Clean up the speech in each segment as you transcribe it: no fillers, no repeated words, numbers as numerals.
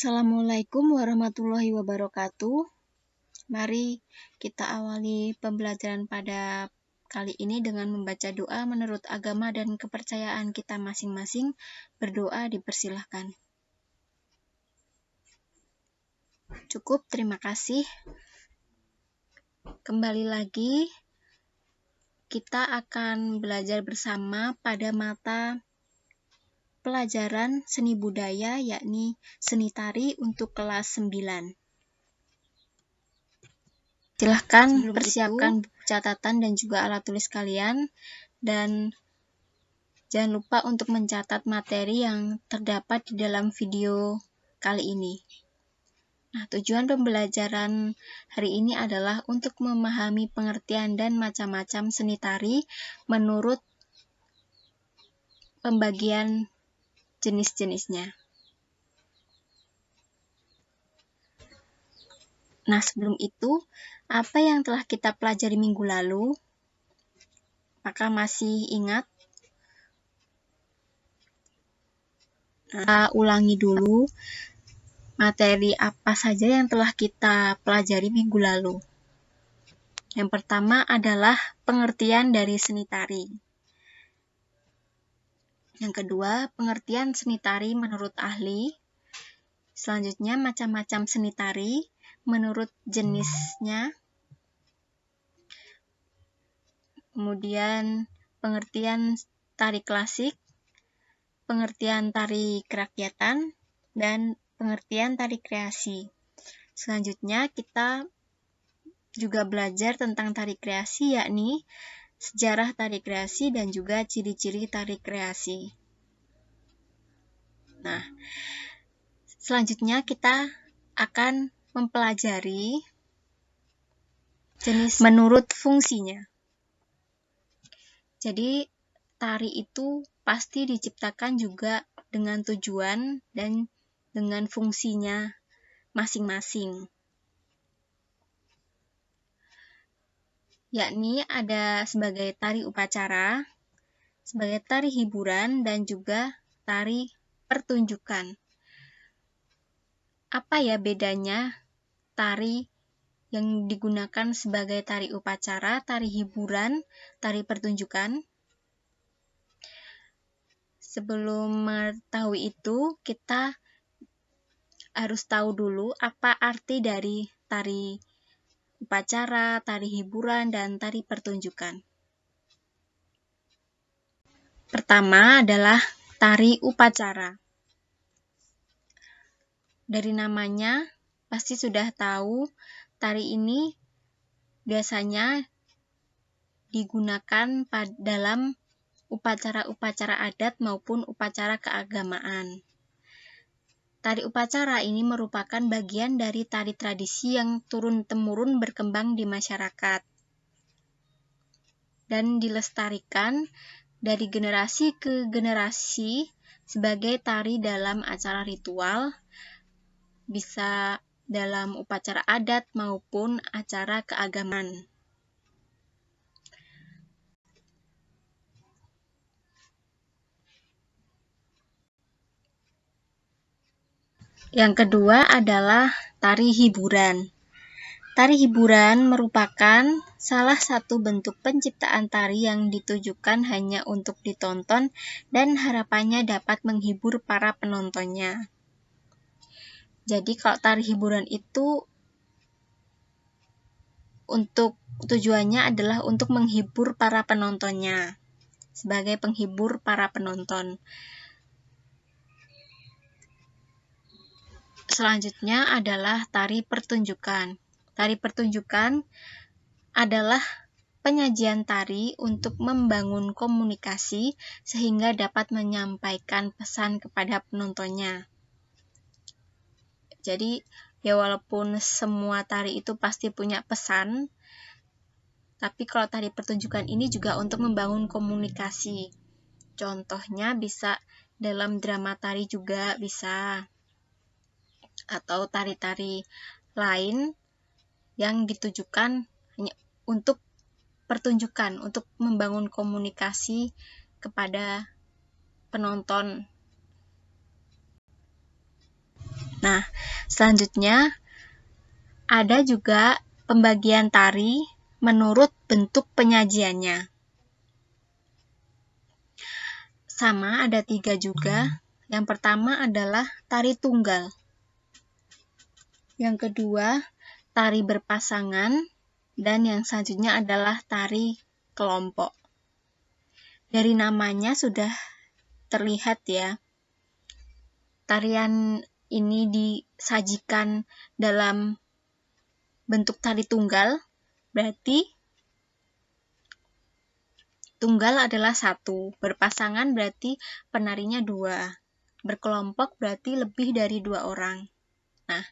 Assalamualaikum warahmatullahi wabarakatuh. Mari kita awali pembelajaran pada kali ini dengan membaca doa menurut agama dan kepercayaan kita masing-masing. Berdoa dipersilahkan. Cukup, terima kasih. Kembali lagi, kita akan belajar bersama pada mata pelajaran seni budaya, yakni seni tari untuk kelas 9. Silahkan persiapkan buku catatan dan juga alat tulis kalian, dan jangan lupa untuk mencatat materi yang terdapat di dalam video kali ini. Nah, tujuan pembelajaran hari ini adalah untuk memahami pengertian dan macam-macam seni tari menurut pembagian jenis-jenisnya. Nah, sebelum itu, apa yang telah kita pelajari minggu lalu? Apakah masih ingat? Nah, ulangi dulu materi apa saja yang telah kita pelajari minggu lalu. Yang pertama adalah pengertian dari seni tari. Yang kedua, pengertian seni tari menurut ahli. Selanjutnya, macam-macam seni tari menurut jenisnya. Kemudian, pengertian tari klasik, pengertian tari kerakyatan, dan pengertian tari kreasi. Selanjutnya, kita juga belajar tentang tari kreasi, yakni sejarah tari kreasi dan juga ciri-ciri tari kreasi. Nah, selanjutnya kita akan mempelajari jenis menurut fungsinya. Jadi, tari itu pasti diciptakan juga dengan tujuan dan dengan fungsinya masing-masing. Yakni ada sebagai tari upacara, sebagai tari hiburan, dan juga tari pertunjukan. Apa ya bedanya tari yang digunakan sebagai tari upacara, tari hiburan, tari pertunjukan? Sebelum mengetahui itu, kita harus tahu dulu apa arti dari tari upacara, tari hiburan, dan tari pertunjukan. Pertama adalah tari upacara. Dari namanya pasti sudah tahu, tari ini biasanya digunakan dalam upacara-upacara adat maupun upacara keagamaan. Tari upacara ini merupakan bagian dari tari tradisi yang turun-temurun berkembang di masyarakat dan dilestarikan dari generasi ke generasi sebagai tari dalam acara ritual, bisa dalam upacara adat maupun acara keagamaan. Yang kedua adalah tari hiburan. Tari hiburan merupakan salah satu bentuk penciptaan tari yang ditujukan hanya untuk ditonton dan harapannya dapat menghibur para penontonnya. Jadi kalau tari hiburan itu untuk tujuannya adalah untuk menghibur para penontonnya, sebagai penghibur para penonton. Selanjutnya adalah tari pertunjukan. Tari pertunjukan adalah penyajian tari untuk membangun komunikasi sehingga dapat menyampaikan pesan kepada penontonnya. Jadi, ya walaupun semua tari itu pasti punya pesan, tapi kalau tari pertunjukan ini juga untuk membangun komunikasi. Contohnya bisa dalam drama tari juga bisa, atau tari-tari lain yang ditujukan hanya untuk pertunjukan, untuk membangun komunikasi kepada penonton. Nah, selanjutnya ada juga pembagian tari menurut bentuk penyajiannya. Sama, ada 3 juga. Yang pertama adalah tari tunggal. Yang kedua, tari berpasangan. Dan yang selanjutnya adalah tari kelompok. Dari namanya sudah terlihat ya, tarian ini disajikan dalam bentuk tari tunggal, berarti tunggal adalah 1, berpasangan berarti penarinya 2, berkelompok berarti lebih dari 2 orang. Nah,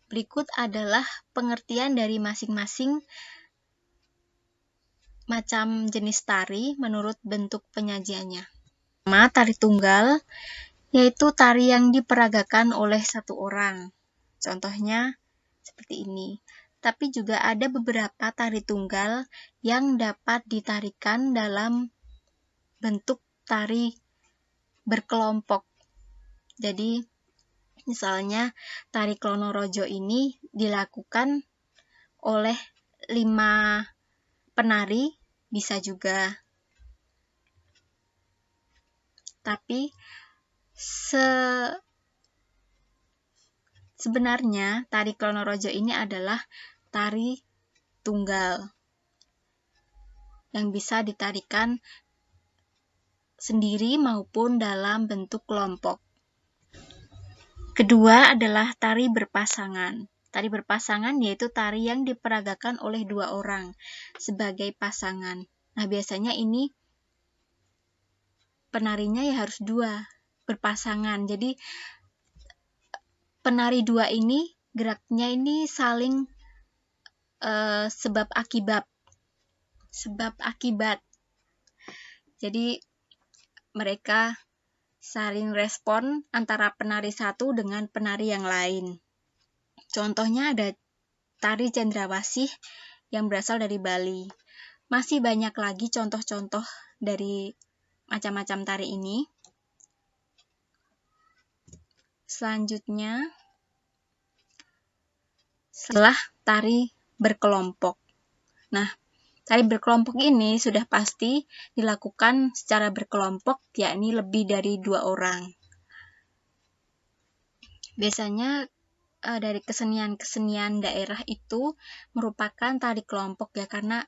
berikut adalah pengertian dari masing-masing macam jenis tari menurut bentuk penyajiannya. Pertama, tari tunggal, yaitu tari yang diperagakan oleh 1 orang. Contohnya seperti ini. Tapi juga ada beberapa tari tunggal yang dapat ditarikan dalam bentuk tari berkelompok. Jadi, misalnya tari Klonorojo ini dilakukan oleh 5 penari, bisa juga. Tapi sebenarnya tari Klonorojo ini adalah tari tunggal yang bisa ditarikan sendiri maupun dalam bentuk kelompok. Kedua adalah tari berpasangan. Tari berpasangan yaitu tari yang diperagakan oleh 2 orang sebagai pasangan. Nah, biasanya ini penarinya ya harus 2, berpasangan. Jadi penari 2 ini geraknya ini saling sebab akibat. Jadi mereka saling respon antara penari satu dengan penari yang lain. Contohnya ada tari Cendrawasih yang berasal dari Bali. Masih banyak lagi contoh-contoh dari macam-macam tari ini. Selanjutnya, setelah tari berkelompok. Nah, tari berkelompok ini sudah pasti dilakukan secara berkelompok, yakni lebih dari 2 orang. Biasanya dari kesenian-kesenian daerah itu merupakan tari kelompok ya, karena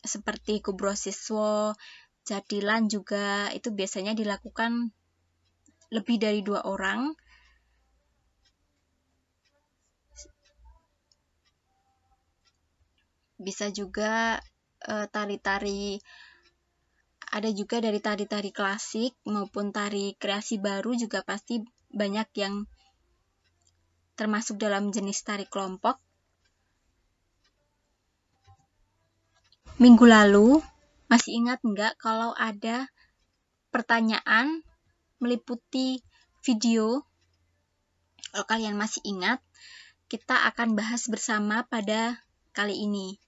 seperti Kubro Siswo, Jatilan juga itu biasanya dilakukan lebih dari 2 orang. Bisa juga tari-tari, ada juga dari tari-tari klasik maupun tari kreasi baru juga pasti banyak yang termasuk dalam jenis tari kelompok. Minggu lalu, masih ingat nggak kalau ada pertanyaan meliputi video? Kalau kalian masih ingat, kita akan bahas bersama pada kali ini.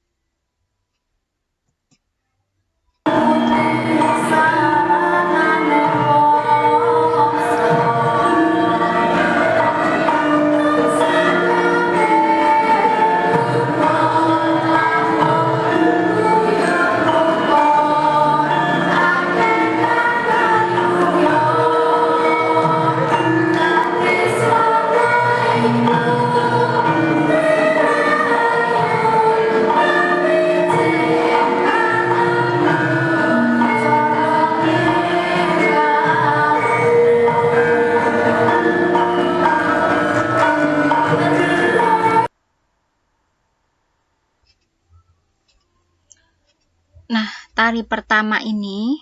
Nah, tari pertama ini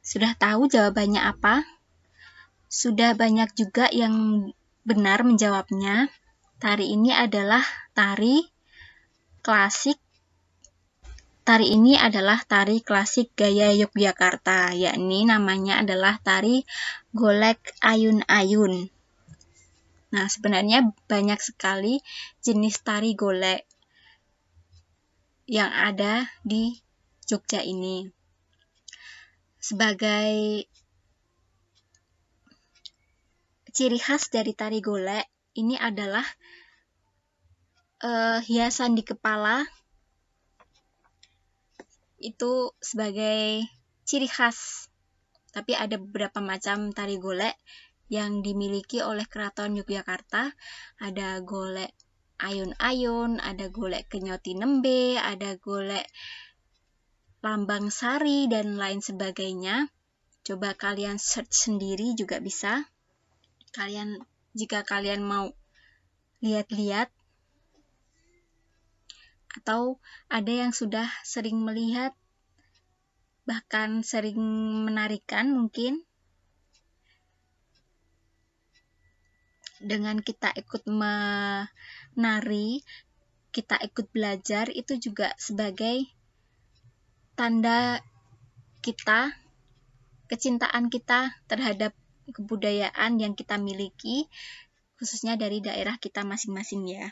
sudah tahu jawabannya apa? Sudah banyak juga yang benar menjawabnya. Tari ini adalah tari klasik. Tari ini adalah tari klasik gaya Yogyakarta, yakni namanya adalah tari golek ayun-ayun. Nah, sebenarnya banyak sekali jenis tari golek yang ada di Jogja ini. Sebagai ciri khas dari tari golek ini adalah hiasan di kepala itu sebagai ciri khas. Tapi ada beberapa macam tari golek yang dimiliki oleh Keraton Yogyakarta. Ada golek ayun-ayun, ada golek kenyoti nembe, ada golek lambang sari, dan lain sebagainya. Coba kalian search sendiri juga bisa. Jika kalian mau lihat-lihat, atau ada yang sudah sering melihat, bahkan sering menarikan mungkin, dengan kita ikut menari, kita ikut belajar, itu juga sebagai tanda kita, kecintaan kita terhadap kebudayaan yang kita miliki, khususnya dari daerah kita masing-masing ya.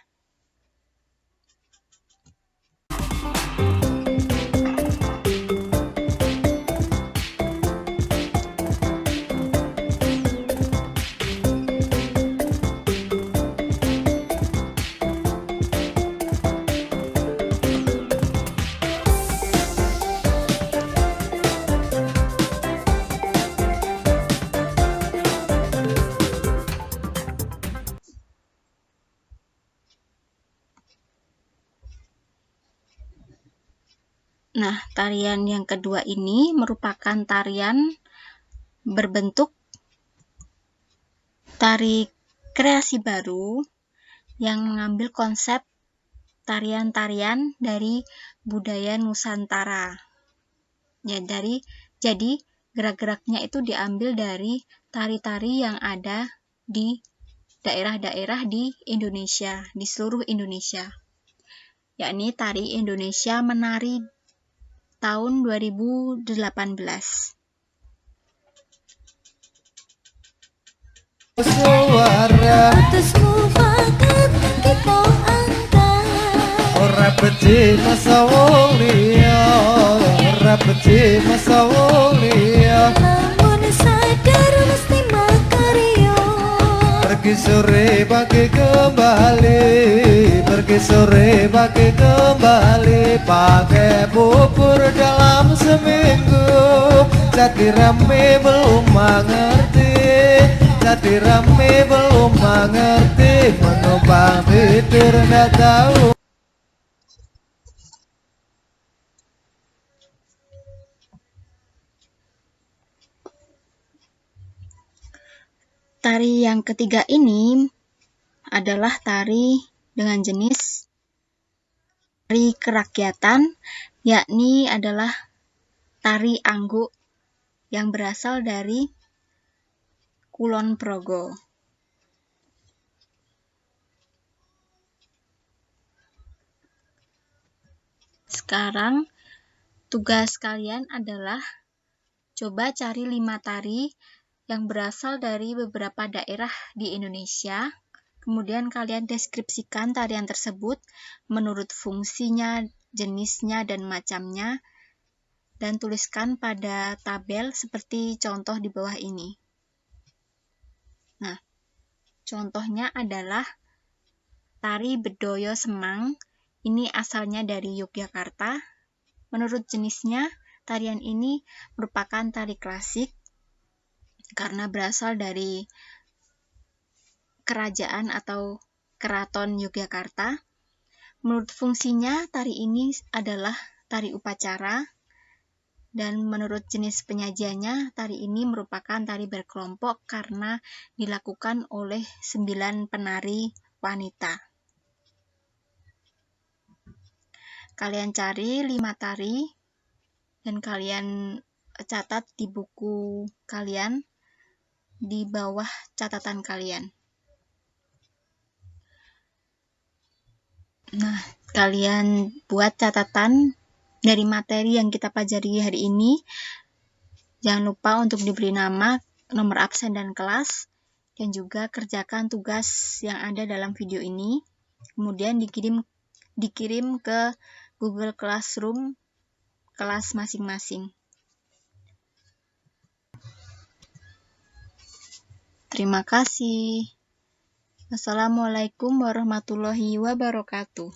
Nah, tarian yang kedua ini merupakan tarian berbentuk tari kreasi baru yang mengambil konsep tarian-tarian dari budaya Nusantara. Ya, jadi gerak-geraknya itu diambil dari tari-tari yang ada di daerah-daerah di Indonesia, di seluruh Indonesia. Yakni Tari Indonesia Menari tahun 2018. Suara putusmu fakat kita angkat. Ora beci masa wong liya, ora beci masa wong liya. Lamun sadar mesti makarya. Pergi sore pagi kembali, pergi sore pagi kembali. Pakai bubur dalam seminggu. Jadi rame belum mengerti, jadi rame belum mengerti, menumpang tidur nggak tahu. Tari yang ketiga ini adalah tari dengan jenis tari kerakyatan, yakni adalah tari angguk yang berasal dari Kulon Progo. Sekarang tugas kalian adalah coba cari 5 tari yang berasal dari beberapa daerah di Indonesia. Kemudian kalian deskripsikan tarian tersebut menurut fungsinya, jenisnya, dan macamnya, dan tuliskan pada tabel seperti contoh di bawah ini. Nah, contohnya adalah tari Bedoyo Semang. Ini asalnya dari Yogyakarta. Menurut jenisnya, tarian ini merupakan tari klasik karena berasal dari kerajaan atau keraton Yogyakarta. Menurut fungsinya, tari ini adalah tari upacara, dan menurut jenis penyajiannya, tari ini merupakan tari berkelompok karena dilakukan oleh 9 penari wanita. Kalian cari 5 tari dan kalian catat di buku kalian di bawah catatan kalian. Nah, kalian buat catatan dari materi yang kita pelajari hari ini. Jangan lupa untuk diberi nama, nomor absen dan kelas, dan juga kerjakan tugas yang ada dalam video ini. Kemudian dikirim ke Google Classroom kelas masing-masing. Terima kasih. Wassalamualaikum warahmatullahi wabarakatuh.